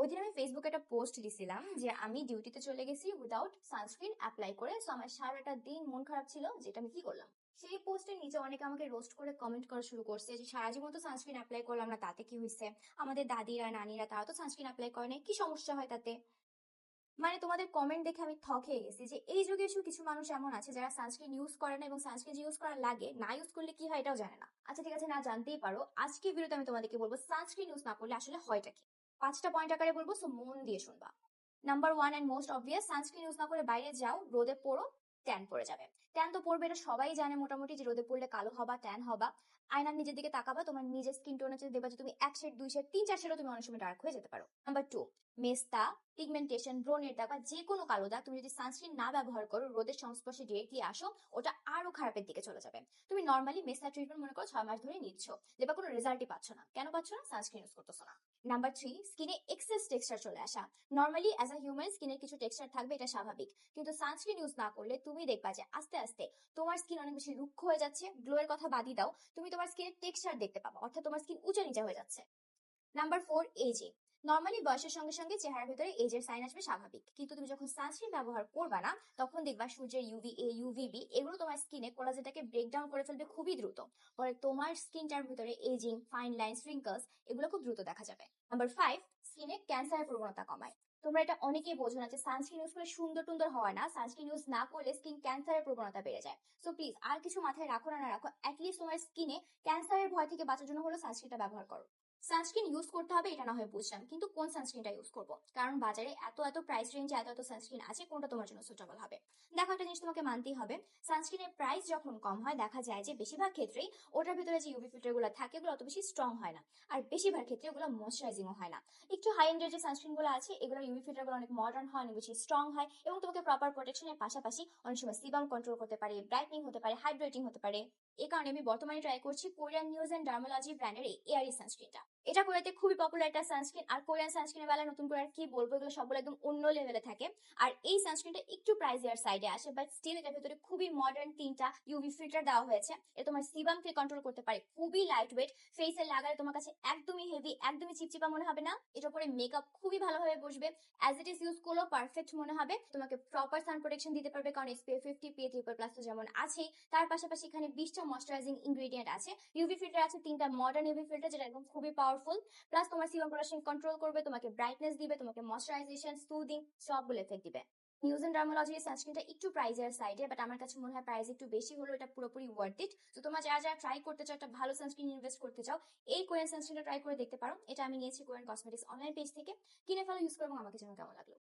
ওই দিন আমি ফেসবুকে একটা পোস্ট দিছিলাম যে আমি ডিউটিতে চলে গেছি উইদাউট সানস্ক্রিন অ্যাপ্লাই করে। সো আমার সারাটা দিন মন খারাপ ছিল, যেটা আমি কি করলাম। সেই পোস্টের নিচে অনেকে আমাকে রোস্ট করে কমেন্ট করা শুরু করছে যে সারা জীবন তো সানস্ক্রিন অ্যাপ্লাই করলাম না, তাতে কি হয়েছে? আমাদের দাদিরা নানিরা তারা তো সানস্ক্রিন অ্যাপ্লাই করে না, কি সমস্যা হয় তাতে? মানে তোমাদের কমেন্ট দেখে আমি থ খেয়ে গেছি যে এই যুগে এসেও কিছু মানুষ এমন আছে যারা সানস্ক্রিন ইউজ করে না, এবং সানস্ক্রিন ইউজ করা লাগে না, ইউজ করলে কি হয় এটাও জানে না। আচ্ছা ঠিক আছে, না জানতেই পারো, আজকে ভিডিওতে আমি তোমাদেরকে বলবো সানস্ক্রিন ইউজ না করলে আসলে হয়টা কি। 5টা পয়েন্ট আকারে বলবো, সো মন দিয়ে শুনবা। Number one and most obvious, sunscreen use না করে বাইরে যাও, রোদে পড়ো, ট্যান পড়ে যাবে। ট্যান তো পড়বে, এটা সবাই জানে মোটামুটি, যে রোদে পড়লে কালো হবা, ট্যান হবা। আয়নার নিজের দিকে তাকাবা, তোমার নিজের স্কিন টোন হচ্ছে, দেখবা যে তুমি 1 শেড 2 শেড 3 4 শেডও তুমি অনেক সময় ডার্ক হয়ে যেতে পারো। নাম্বার টু, মেস্তা, পিগমেন্টেশন, ব্রণের দাগ বা যে কোনো কালো দাগ, তুমি যদি সানস্ক্রিন না ব্যবহার করো, রোদের সংস্পর্শে ডিরেক্টলি আসো, ওটা আরো খারাপের দিকে চলে যাবে। তুমি নর্মালি মেস্তা ট্রিটমেন্ট মনে করো 6 মাস ধরে নিচ্ছ, যেটা কোনো রেজাল্টই পাচ্ছ না, কেন পাচ্ছ না? সানস্ক্রিন ইউজ করতেছো না। নাম্বার থ্রি, স্কিনে এক্সেস টেক্সচার চলে আসা। নর্মালি অ্যাজ আ হিউম্যান স্কিনের কিছু টেক্সচার থাকবে, এটা স্বাভাবিক, কিন্তু সানস্ক্রিন ইউজ না করলে তুমি দেখবা যে আস্তে আস্তে তোমার স্কিন অনেক বেশি রুক্ষ হয়ে যাচ্ছে। গ্লো এর কথা বাদই দাও, তুমি তোমার স্কিনের টেক্সচার দেখতে পাবা, অর্থাৎ তোমার স্কিন উঁচা নিচা হয়ে যাচ্ছে। Number four, ageing. নর্মালি বয়সের সঙ্গে সঙ্গে চেহারার ভিতরে এজের সাইন আসবে, স্বাভাবিক, কিন্তু তুমি যখন সানস্ক্রিন ব্যবহার করবা না, তখন দেখবা সূর্যের ইউভি এ ইউভি বি এগুলো তোমার স্কিনে কোলাজেনটাকে ব্রেক ডাউন করে ফেলবে খুবই দ্রুত। পরে তোমার স্কিনটার ভিতরে এজিং, ফাইন লাইন্স, রিঙ্কলস এগুলো খুব দ্রুত দেখা যাবে। নাম্বার ফাইভ, স্কিনে ক্যান্সারের প্রবণতা কমায়। তোমরা এটা অনেকেই বোঝো না যে সানস্ক্রিন ইউজ করে সুন্দর টুন্দর হয় না, সানস্ক্রিন ইউজ না করলে স্কিন ক্যান্সারের প্রবণতা বেড়ে যায়। সো প্লিজ, আর কিছু মাথায় রাখো না রাখো, অ্যাটলিস্ট তোমার স্কিনে ক্যান্সারের ভয় থেকে বাঁচার জন্য হলো সানস্ক্রিনটা ব্যবহার করো। সানস্ক্রিন ইউজ করতে হবে এটা না হয় বুঝলাম, কিন্তু কোন সানস্ক্রিনটা ইউজ করবো? কারণ বাজারে এত এত প্রাইস রেঞ্জে এত এত সানস্ক্রিন আছে, কোনটা তোমার জন্য সুটেবল হবে? দেখো, একটা জিনিস তোমাকে মানতেই হবে, সানস্ক্রিনের প্রাইস যখন কম হয়, দেখা যায় যে বেশিরভাগ ক্ষেত্রেই ওটার ভিতরে যে ইউভি ফিল্টার গুলো থাকে ওগুলো অত বেশি স্ট্রং হয় না, আর বেশিরভাগ ক্ষেত্রে ওগুলো ময়শ্চারাইজিংও হয় না। একটু হাই এন্ডের যে সানস্ক্রিন গুলো আছে, এগুলোর ইউভি ফিল্টার গুলো অনেক মডার্ন হয়, অনেক বেশি স্ট্রং হয়, এবং তোমাকে প্রপার প্রোটেকশনের পাশাপাশি অনেক সময় সিবাম কন্ট্রোল করতে পারে, ব্রাইটনিং হতে পারে, হাইড্রেটিং হতে পারে। এই কারণে আমি বর্তমানে ট্রাই করছি কোরিয়ান নিউজ এন্ড ডার্মোলজি ব্র্যান্ডের এই এয়ারি সানস্ক্রিনটা। এটা কোরিয়াতে খুবই পপুলার একটা সানস্ক্রিন, আর কোরিয়ান সানস্ক্রিনের বেলা নতুন করে আর কি বলবো, এগুলো সবগুলো একদম অন্য লেভেলে থাকে। আর এই সানস্ক্রিনটা একটু প্রাইজিয়ার সাইডে আসে, বাট স্টিল এটার ভেতরে খুবই মডার্ন 3টা ইউভি ফিল্টার দেওয়া হয়েছে। এটা তোমার সিবামকে কন্ট্রোল করতে পারে, খুবই লাইট ওয়েট, ফেসে লাগালে তোমার কাছে একদমই হেভি, একদমই চিপচিপা মনে হবে না। এটার উপরে মেকআপ খুবই ভালোভাবে বসবে, অ্যাজ ইট ইজ ইউজ করলেও পারফেক্ট মনে হবে। তোমাকে প্রপার সান প্রোটেকশন দিতে পারবে, কারণ SPF 50 PA 3+ তো যেমন আছেই, তার পাশাপাশি এখানে 20টা ময়শ্চারাইজিং ইনগ্রেডিয়েন্ট আছে। ইউভি ফিল্টার আছে 3টা মডার্ন ইউভি ফিল্টার, যেটা একদম খুবই পাওয়ারফুল। প্লাস তোমার সিবাম প্রোডাকশন কন্ট্রোল করবে, তোমাকে ব্রাইটনেস দিবে, তোমাকে ময়শ্চারাইজেশন, সুদিং সবগুলো এফেক্ট দিবে। নিউজ এন্ড ডার্মোলজির সানস্ক্রিনটা একটু প্রাইজের সাইডে, বাট আমার কাছে মনে হয় প্রাইস একটু বেশি হলো এটা পুরোপুরি ওয়ার্থ ইট। তো তোমরা যারা যারা ট্রাই করতে চাও, একটা ভালো সানস্ক্রিন ইনভেস্ট করতে চাও, এই কোরিয়ান সানস্ক্রিনটা ট্রাই করে দেখতে পারো। এটা আমি নিয়েছি কোরিয়ান কসমেটিক্স অনলাইন পেজ থেকে, কিনে ফেলো, ইউজ করবো, আমাকে যেন কেমন লাগলো।